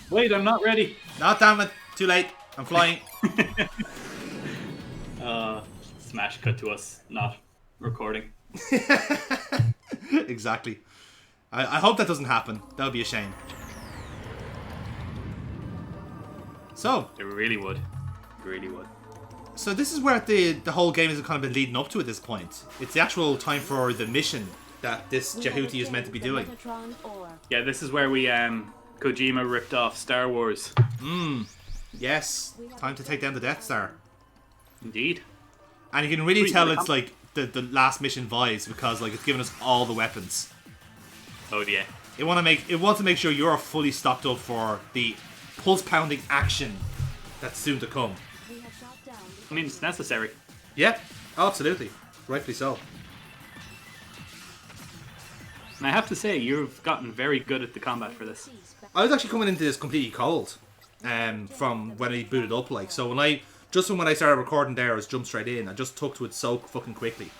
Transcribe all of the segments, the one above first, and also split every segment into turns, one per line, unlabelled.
Wait, I'm not ready.
No, damn it. Too late. I'm flying.
Smash cut to us not recording.
Exactly. I hope that doesn't happen. That would be a shame. So,
It really would. It really would.
so this is where the whole game has kind of been leading up to at this point. It's the actual time for the mission that this Jehuti is meant to be doing.
Yeah, this is where we Kojima ripped off Star Wars.
Yes, time to take down the Death Star.
Indeed.
And you can really tell it's like the last mission vibes because like it's given us all the weapons.
Oh yeah.
It wants to make sure you're fully stocked up for the pulse pounding action that's soon to come.
I mean, it's necessary.
Yeah, absolutely, rightfully so.
And I have to say, you've gotten very good at the combat for this.
I was actually coming into this completely cold, from when I booted up. Like, so when I started recording there, I was jumped straight in. I just took to it so fucking quickly.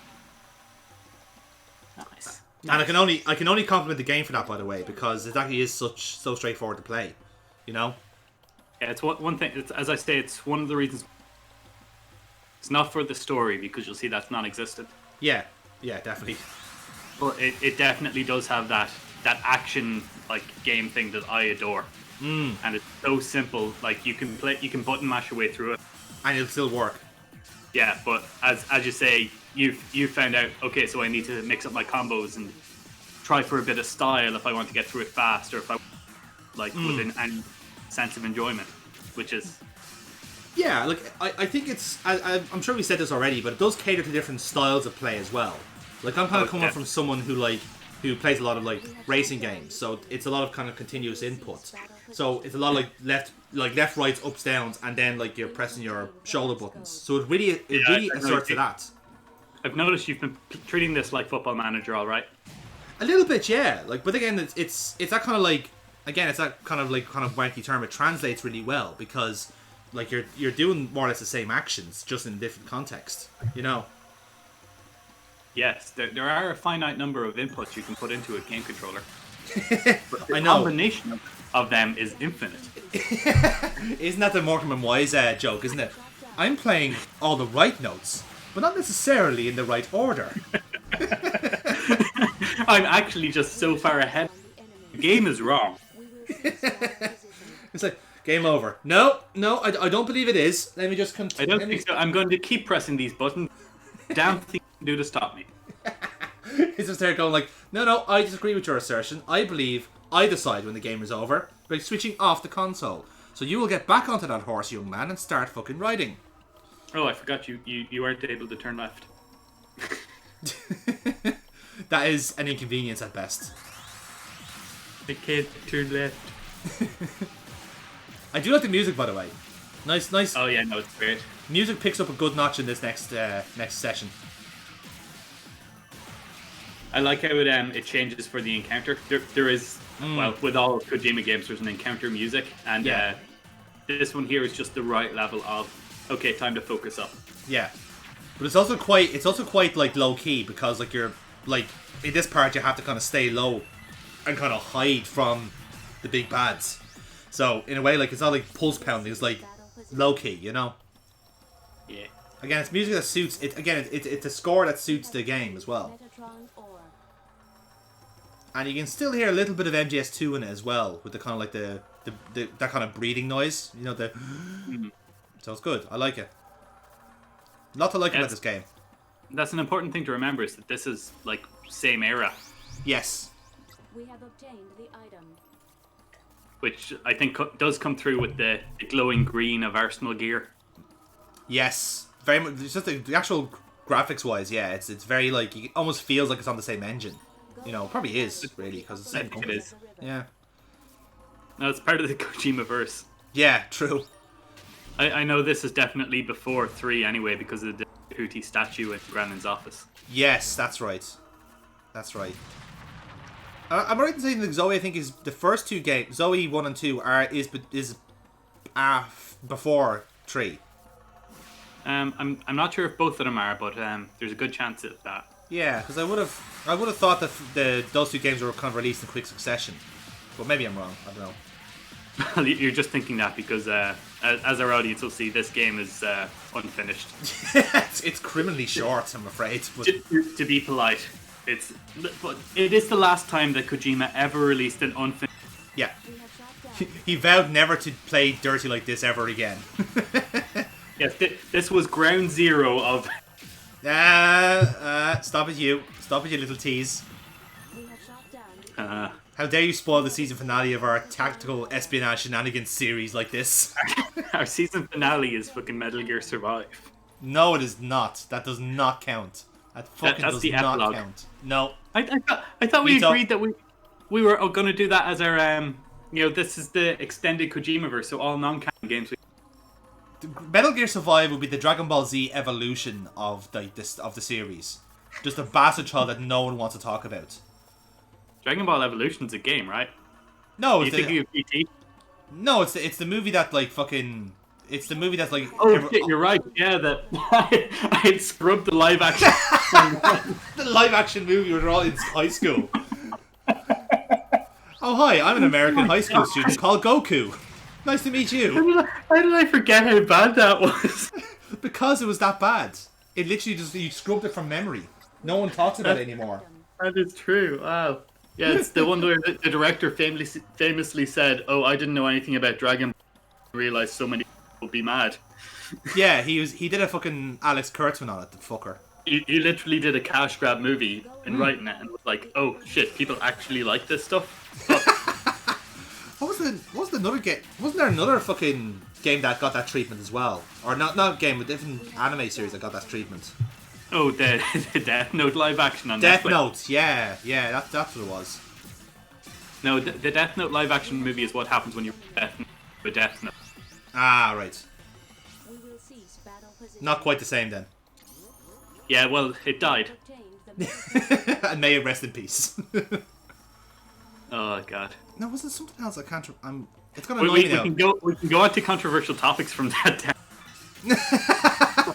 Nice.
And I can only compliment the game for that, by the way, because it actually is so straightforward to play. You know.
Yeah, it's one thing. It's, as I say, it's one of the reasons. It's not for the story because you'll see that's non-existent.
Yeah, definitely.
But it definitely does have that action like game thing that I adore. And it's so simple. Like you can button mash your way through it,
And it'll still work.
Yeah, but as you say, you found out. Okay, so I need to mix up my combos and try for a bit of style if I want to get through it fast, or if I like within any sense of enjoyment, which is.
Yeah, like I think it's. I'm sure we said this already, but it does cater to different styles of play as well. Like I'm kind of coming from someone who plays a lot of like racing games, so it's a lot of kind of continuous input. So it's a lot of left, rights, ups, downs, and then like you're pressing your shoulder buttons. So it really asserts to that.
I've noticed you've been treating this like Football Manager, all right?
A little bit, yeah. Like, but again, it's that kind of like it's that kind of wanky term. It translates really well because like you're doing more or less the same actions, just in a different context. You know.
Yes, there are a finite number of inputs you can put into a game controller. But
I
the
know.
combination of them is infinite.
Isn't that the Morecambe and Wise joke, isn't it? I'm playing all the right notes, but not necessarily in the right order.
I'm actually just so far ahead. The game is wrong.
It's like, game over. No, I don't believe it is. Let me just
I
continue.
don't think so. I'm going to keep pressing these buttons. Damn thing you can do to stop me.
It's just there going like, no, I disagree with your assertion. I believe I decide when the game is over by switching off the console. So you will get back onto that horse, young man, and start fucking riding.
Oh, I forgot you weren't able to turn left.
That is an inconvenience at best.
I can't turn left.
I do like the music, by the way. Nice.
Oh yeah, no, it's great.
Music picks up a good notch in this next session.
I like how it changes for the encounter. There is well, with all Kojima games, there's an encounter music, and
Yeah.
This one here is just the right level of okay, time to focus up.
Yeah, but it's also quite like low key because like you're like in this part you have to kind of stay low and kind of hide from the big bads. So in a way, like it's not like pulse pounding; it's like low key, you know.
Yeah.
Again, it's music that suits it. Again, it's a score that suits the game as well. And you can still hear a little bit of MGS2 in it as well, with the kind of like the that kind of breathing noise, you know. So it's good. I like it. Lot to like about this game.
That's an important thing to remember is that this is like same era,
Yes.
We have obtained the item.
which I think does come through with the glowing green of Arsenal gear.
Yes. Very much. It's just the actual graphics wise, yeah. It's very like it almost feels like it's on the same engine. You know, it probably is really because it's the
I
same
think
company.
it is.
Yeah.
No, it's part of the Kojima verse.
Yeah. True.
I know this is definitely before 3 anyway because of the Hootie statue in Grannon's office.
Yes, that's right. That's right. I'm right in saying that Zoe, I think, is the first two games. Zoe 1 and 2 is before 3.
I'm not sure if both of them are, but there's a good chance of that.
Yeah, because I would have thought that those two games were kind of released in quick succession, but maybe I'm wrong. I don't know.
You're just thinking that because, as our audience will see, this game is unfinished.
It's criminally short, I'm afraid. But...
To be polite, but it is the last time that Kojima ever released an unfinished.
Yeah. He vowed never to play dirty like this ever again.
Yes, this was ground zero of.
Stop it, you little tease.
We have shot down.
How dare you spoil the season finale of our tactical espionage shenanigans series like this?
Our season finale is fucking Metal Gear Survive.
No, it is not. That does not count. That fucking
That's
does
the
not
epilogue.
count. No.
I thought we
Vito.
agreed that we were going to do that as our this is the extended Kojima-verse, so all non-canon games.
Metal Gear Survive would be the Dragon Ball Z evolution of the series. Just a bastard child that no one wants to talk about.
Dragon Ball Evolution's a game, right?
No,
You
it's
thinking of PT?
no, it's the movie that like fucking. It's the movie that's like.
Oh shit, you're right. Yeah, that I had scrubbed the live action.
The live action movie where they're all in high school. Oh hi, I'm an American high school student called Goku. Nice to meet you.
How did I forget how bad that was?
Because it was that bad. It literally just you scrubbed it from memory. No one talks about it anymore.
That is true. Wow. Yeah, it's the one where the director famously said, "Oh, I didn't know anything about Dragon Ball. I realized so many people would be mad."
Yeah, he did a fucking Alex Kurtzman on it, the fucker.
He literally did a cash grab movie and writing it and was like, "Oh shit, people actually like this stuff."
What was the another game? Wasn't there another fucking game that got that treatment as well? Or not game, but different anime series that got that treatment.
Oh, the Death Note live action on
Death
Netflix.
Note, yeah, that's what it was.
No, the Death Note live action movie is what happens when you Death Note.
Ah, right.
We will cease battle position.
Not quite the same then.
Yeah, well, it died.
Obtained the
And may it rest in peace.
Oh god.
No, was it something else? I can't. It's gonna
We,
annoy
we,
me
we
now.
can go on to controversial topics from that time.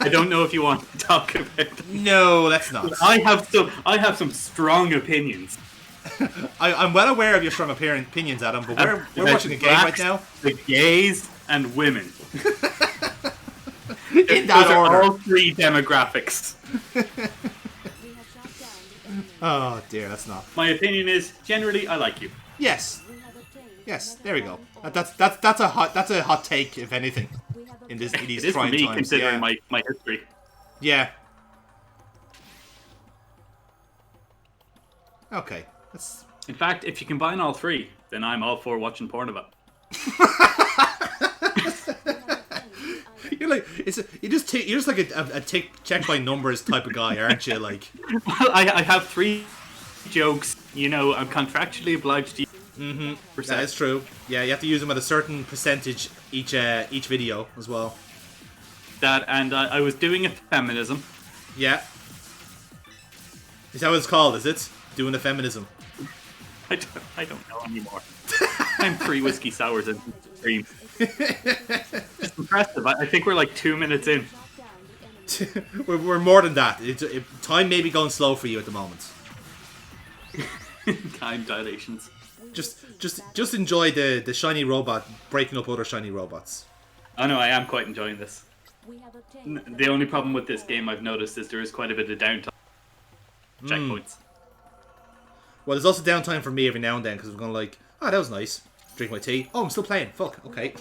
I don't know if you want to talk about them.
No, let's not.
I have some strong opinions.
I'm well aware of your strong opinions, Adam, but we're
About
watching a game right
blacks,
now.
The gays and women.
In that
Those
order.
are all three demographics.
we have shot down the enemy.
Oh dear, that's not.
My opinion is generally I like you.
Yes,
We have obtained
yes.
another
There we go.
round
That's a hot take, if anything,
We have
in
obtained
these
It is for
trying
me
times.
considering
Yeah.
my history.
Yeah. Okay. That's.
In fact, if you combine all three, then I'm all for watching porn about.
You're like you're just like a tick check by numbers type of guy, aren't you? Like.
Well, I have three jokes. You know, I'm contractually obliged to.
That is true. Yeah, you have to use them at a certain percentage each video as well.
That and I was doing a feminism.
Yeah. Is that what it's called? Is it doing the feminism?
I don't know anymore. I'm 3 whiskey sours and cream. It's impressive. I think we're like 2 minutes in.
shot down the enemy.
we're more than that. Time may be going slow for you at the moment.
Time dilations.
Just enjoy the shiny robot breaking up other shiny robots.
Oh no, I am quite enjoying this.
We have obtained
The only problem with this game I've noticed is there is quite a bit of downtime. Checkpoints.
Well, there's also downtime for me every now and then because I'm going like, oh, that was nice. Drink my tea. Oh, I'm still playing. Fuck. Okay.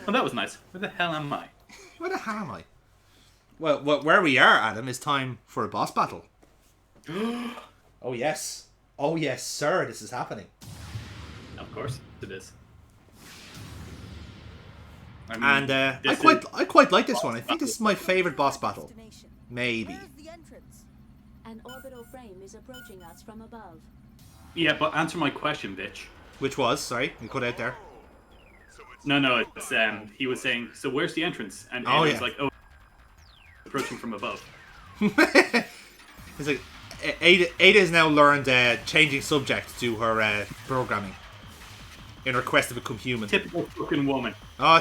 Oh, that was nice. Where the hell am I?
Where the hell am I? Well, where we are, Adam, is time for a boss battle. Oh yes. Oh yes, sir. This is happening.
Of course it is. I mean,
And I quite like this one. I think this is my favorite boss battle.
destination.
Maybe.
The entrance. An orbital frame is approaching us from above.
Yeah, but answer my question, bitch.
Which was, sorry, you cut out there.
No, it's he was saying, so where's the entrance? And
Oh,
it was
yeah.
like, oh, approaching from above.
It's like Ada has now learned changing subject to her programming in her quest to become human.
Typical fucking woman.
Oh,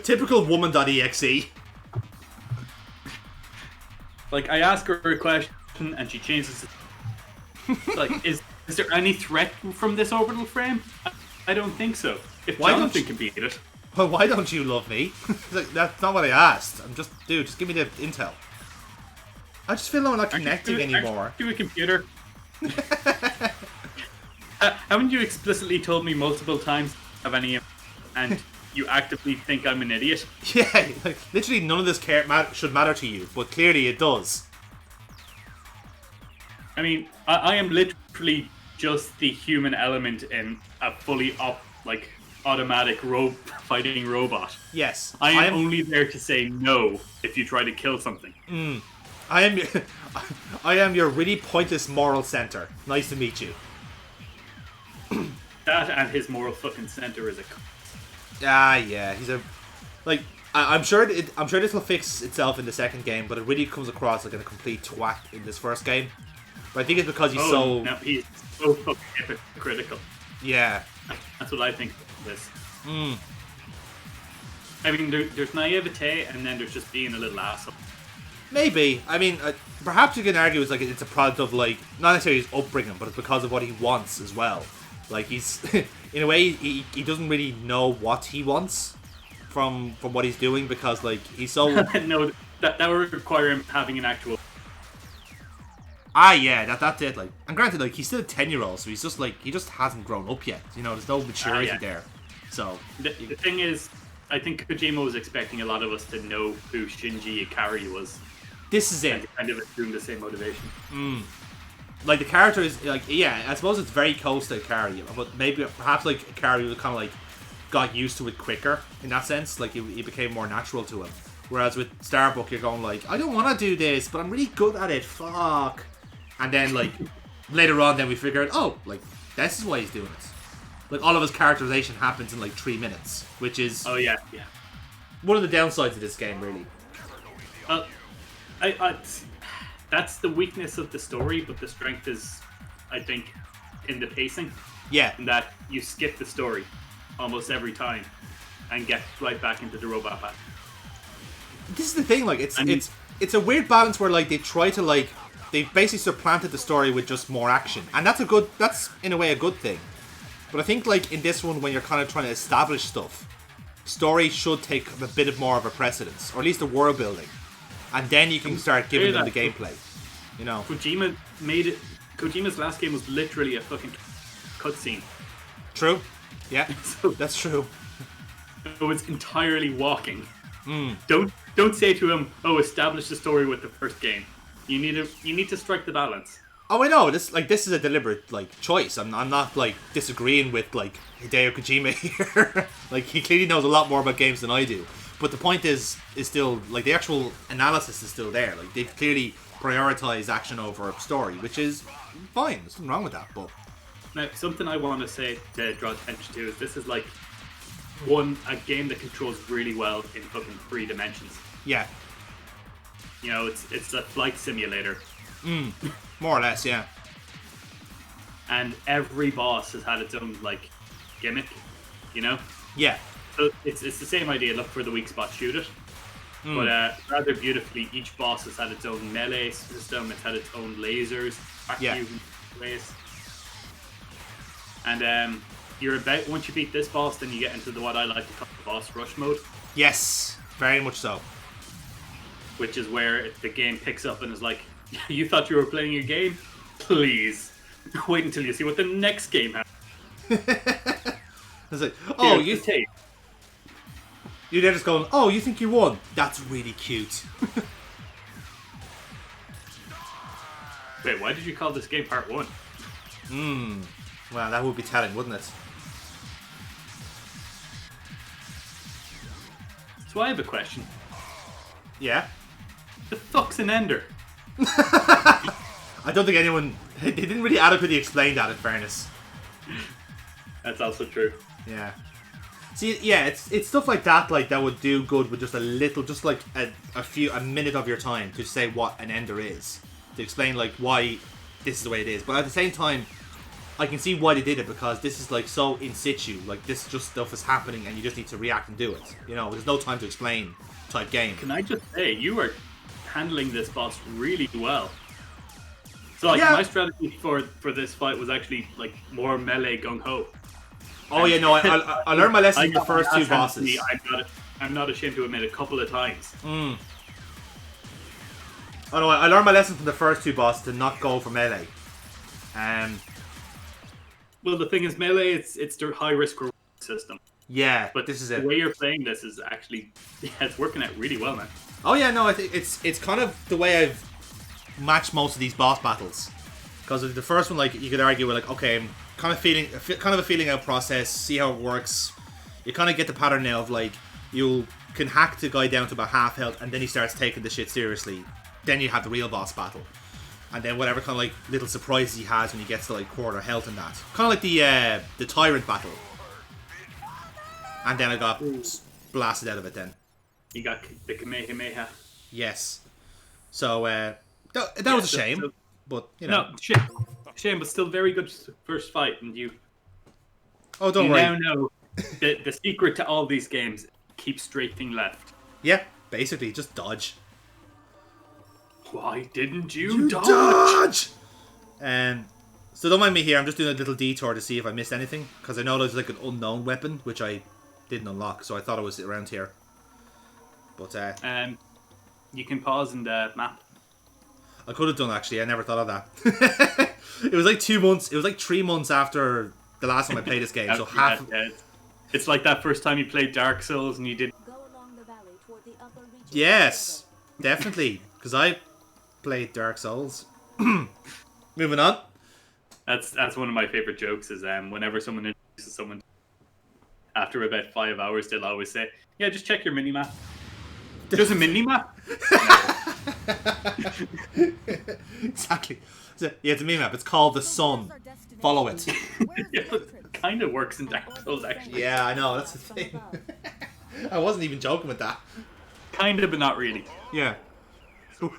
typical woman.exe.
Like, I ask her a question and she changes it. Like, is there any threat from this orbital frame? I don't think so. If
Why don't
Jonathan
you-
can beat it,
Well, why don't you love me? Like, that's not what I asked. Just give me the intel. I just feel like I'm not connecting anymore.
Aren't you a computer? Haven't you explicitly told me multiple times of any, and you actively think I'm an idiot?
Yeah, like, literally none of this should matter to you, but clearly it does.
I mean, I am literally just the human element in a fully automatic fighting robot.
Yes,
I am only there to say no if you try to kill something.
I am. I am your really pointless moral center. Nice to meet you.
That and his moral fucking center is a.
Yeah, he's a. Like, I'm sure this will fix itself in the second game, but it really comes across like a complete twat in this first game. But I think it's because he's so.
No, he's so fucking hypocritical.
Yeah.
That's what I think of this. I mean, there's naivete, and then there's just being a little asshole.
Maybe. I mean, perhaps you can argue it's a product of, like, not necessarily his upbringing, but it's because of what he wants as well. Like, he's in a way he doesn't really know what he wants from what he's doing, because, like, he's so.
No, that would require him having an actual.
Yeah, that's it. Like, and granted, like, he's still a 10-year-old, so he's just like he just hasn't grown up yet. You know, there's no maturity
Yeah.
there. So
The thing is, I think Kojima was expecting a lot of us to know who Shinji Ikari was,
this is
and
it.
to kind of assume the same motivation.
Like, the character is like, yeah, I suppose it's very close to Ikari, but maybe perhaps like Ikari was kind of like got used to it quicker in that sense. Like, it became more natural to him. Whereas with Starbuck, you're going like, I don't want to do this, but I'm really good at it. Fuck. And then, like, later on, then we figure out, oh, like, this is why he's doing it. Like, all of his characterization happens in, like, 3 minutes, which is
Oh yeah.
one of the downsides of this game, really.
That's the weakness of the story, but the strength is, I think, in the pacing.
Yeah.
In that you skip the story almost every time and get right back into the robot battle.
This is the thing, like,
I mean-
it's a weird balance where, like, they try to, like, they've basically supplanted the story with just more action. And that's in a way, a good thing. But I think, like, in this one, when you're kind of trying to establish stuff, story should take a bit of more of a precedence, or at least the world building. And then you can start giving them the gameplay. You know?
Kojima made it. Kojima's last game was literally a fucking cutscene.
True. Yeah,
So
that's true.
it was entirely walking. Don't say to him, "Oh, establish the story with the first game." You need to strike the balance.
Oh, I know. This is a deliberate, like, choice. I'm not, like, disagreeing with, like, Hideo Kojima here. Like, he clearly knows a lot more about games than I do. But the point is still, like, the actual analysis is still there. Like, they've clearly prioritized action over story, which is fine. There's nothing wrong with that. But
Now, something I want to say to draw attention to is this is like a game that controls really well in fucking 3 dimensions.
yeah,
You know, it's a flight simulator,
more or less, yeah.
and every boss has had its own like gimmick. You know,
Yeah.
so it's the same idea. Look for the weak spot, shoot it. But rather beautifully, each boss has had its own melee system. It's had its own lasers,
Yeah.
ways. And you're about once you beat this boss, then you get into what I like to call the boss rush mode,
Yes, very much so.
which is where the game picks up and is like, "You thought you were playing a game? Please wait until you see what the next game has."
It's like, oh,
Here's the tape.
you're there just going, oh, you think you won? That's really cute.
Wait, why did you call this game Part 1?
Well, that would be telling, wouldn't it?
So I have a question.
Yeah.
The fuck's an ender?
I don't think anyone... They didn't really adequately explain that, in fairness.
That's also true.
Yeah. See, yeah, it's stuff like that, like, that would do good with just a little, just like a minute of your time to say what an ender is. To explain, like, why this is the way it is. But at the same time, I can see why they did it, because this is, like, so in situ. Like, this just stuff is happening and you just need to react and do it. You know, there's no time to explain type game.
Can I just say, you are handling this boss really well. So, like,
Yeah.
my strategy for this fight was actually, like, more melee gung-ho.
Oh yeah, no, I learned my lesson
I
from the
got
first two
my ass handed to
bosses.
me. I'm not ashamed to admit a couple of times.
Oh no, I learned my lesson from the first two bosses to not go for melee.
Well, the thing is, melee, it's their high risk reward system.
Yeah,
But
this is
the
it.
way you're playing this is actually, yeah, it's working out really well, man.
Oh yeah, no, I think it's kind of the way I've matched most of these boss battles. Because the first one, like, you could argue, like, okay, I'm kind of a feeling out process, see how it works. You kind of get the pattern now of, like, you can hack the guy down to about half health, and then he starts taking the shit seriously. Then you have the real boss battle. And then whatever kind of, like, little surprises he has when he gets to, like, quarter health and that. Kind of like the Tyrant battle. And then I got blasted out of it then.
You got the Kamehameha.
Yes. So, that was a shame.
So,
But, you know.
no, shame, but still very good first fight, and you
Oh, don't worry.
now know the secret to all these games: keep strafing left.
Yeah, basically, just dodge.
Why didn't you dodge?
Dodge! So don't mind me here, I'm just doing a little detour to see if I missed anything. Because I know there's like an unknown weapon, which I didn't unlock, so I thought it was around here. But,
you can pause in the map.
I could have done, actually, I never thought of that. It was like 2 months, it was like 3 months after the last time I played this game, so half...
It's like that first time you played Dark Souls and you did...
Go along the valley toward the upper reaches.
Yes, definitely, because I played Dark Souls. Moving on.
That's one of my favorite jokes is whenever someone introduces someone after about 5 hours, they'll always say, yeah, just check your mini-map. There's a mini-map?
Exactly. Yeah, it's a mini-map. It's called The Sun. Follow it.
Yeah, it kind of works in Dark Souls, actually.
Yeah, I know. That's the thing. I wasn't even joking with that.
Kind of, but not really.
Yeah.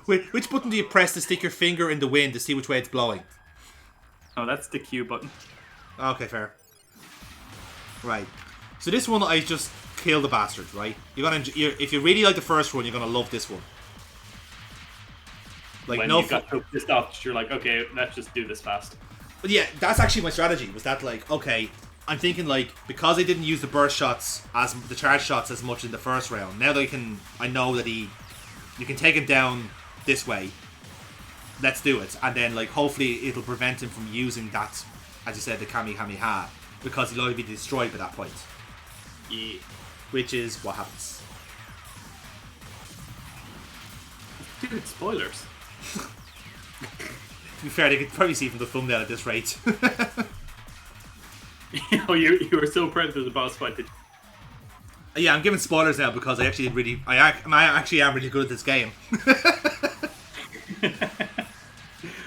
Which button do you press to stick your finger in the wind to see which way it's blowing?
Oh, that's the Q button.
Okay, fair. Right. So this one, I just killed the bastard, right? If you really like the first one, you're gonna love this one. Like,
When
no
you got so pissed off, you're like, okay, let's just do this fast.
But yeah, that's actually my strategy. Was that like, okay, I'm thinking like, because I didn't use the burst shots as the charge shots as much in the first round. Now that I know that you can take him down this way. Let's do it, and then like hopefully it'll prevent him from using that, as you said, the Kamehameha, because he'll already be destroyed by that point.
Yeah.
Which is what happens.
Dude, spoilers.
To be fair, they could probably see from the thumbnail at this rate.
you were so proud of the boss fight that
Yeah, I'm giving spoilers now because I actually am really good at this game.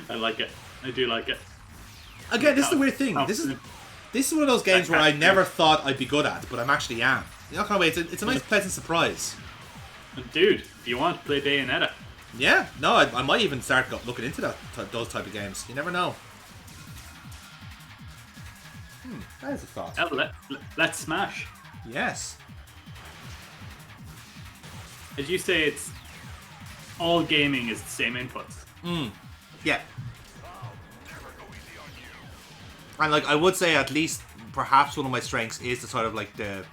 I like it. I do like it.
Again, this is the weird thing. This is one of those games where I never thought I'd be good at, but I'm actually am. You know, kind of way, it's a nice pleasant surprise.
Dude, if you want to play Bayonetta.
Yeah, no, I might even start looking into those type of games. You never know. That is a thought.
Hell, let's smash.
Yes.
As you say, it's all gaming is the same inputs.
Yeah. And like I would say, at least perhaps one of my strengths is the sort of like the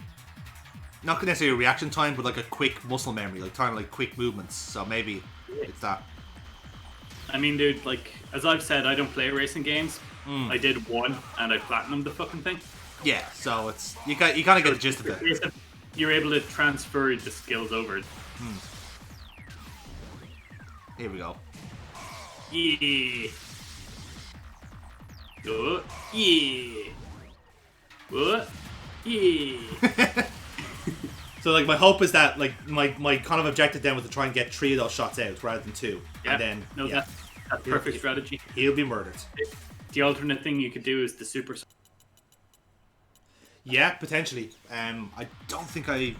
not necessarily reaction time, but like a quick muscle memory, like time like quick movements. So maybe it's that.
I mean, dude, like as I've said, I don't play racing games. I did one, and I platinumed the fucking thing.
Yeah, so it's you kind of get the gist of it.
You're able to transfer the skills over.
Here we go.
Yeah. Oh, yeah. What? Yeah.
So like my hope is that like my kind of objective then was to try and get 3 of those shots out rather than 2.
Yeah.
And then
That's perfect strategy.
He'll be murdered.
The alternate thing you could do is the super.
Yeah, potentially. I don't think I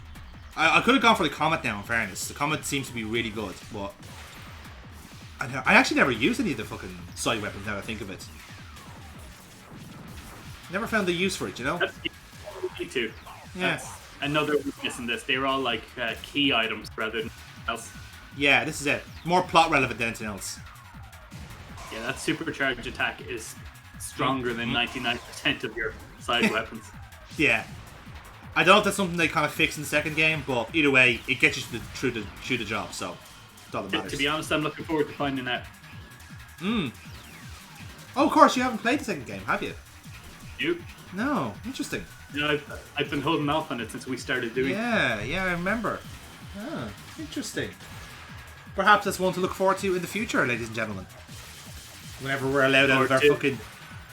could have gone for the Comet now, in fairness. The Comet seems to be really good, but I actually never used any of the fucking side weapons now that I think of it. Never found the use for it, you know?
Me too.
Yeah.
That's another weakness in this. They were all like key items rather than else.
Yeah, this is it. More plot relevant than anything else.
Yeah, that supercharged attack is stronger than 99% of your side weapons.
Yeah. I don't know if that's something they kind of fix in the second game, but either way, it gets you through the job, so it's all that matters.
To be honest, I'm looking forward to finding out.
Oh, of course, you haven't played the second game, have you?
You?
No. Interesting.
No, I've been holding off on it since we started doing it.
Yeah, I remember. Ah, interesting. Perhaps that's one to look forward to in the future, ladies and gentlemen. Whenever we're allowed out of our fucking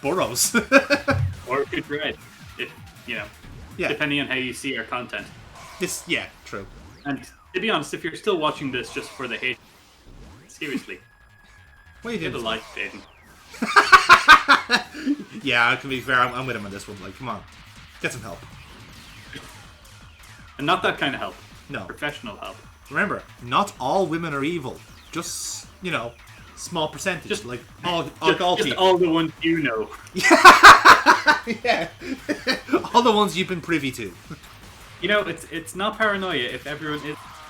burrows.
Or good bread, if depending on how you see our content.
True.
And to be honest, if you're still watching this just for the hate, seriously,
What are you
give
doing?
a like, Aiden.
Yeah, I can be fair. I'm with him on this one. Like, come on, get some help.
And not that kind of help.
No.
Professional help.
Remember, not all women are evil. Just small percentage.
Just-
like all people.
all the ones you know.
Yeah, all the ones you've been privy to.
You know, it's not paranoia if everyone is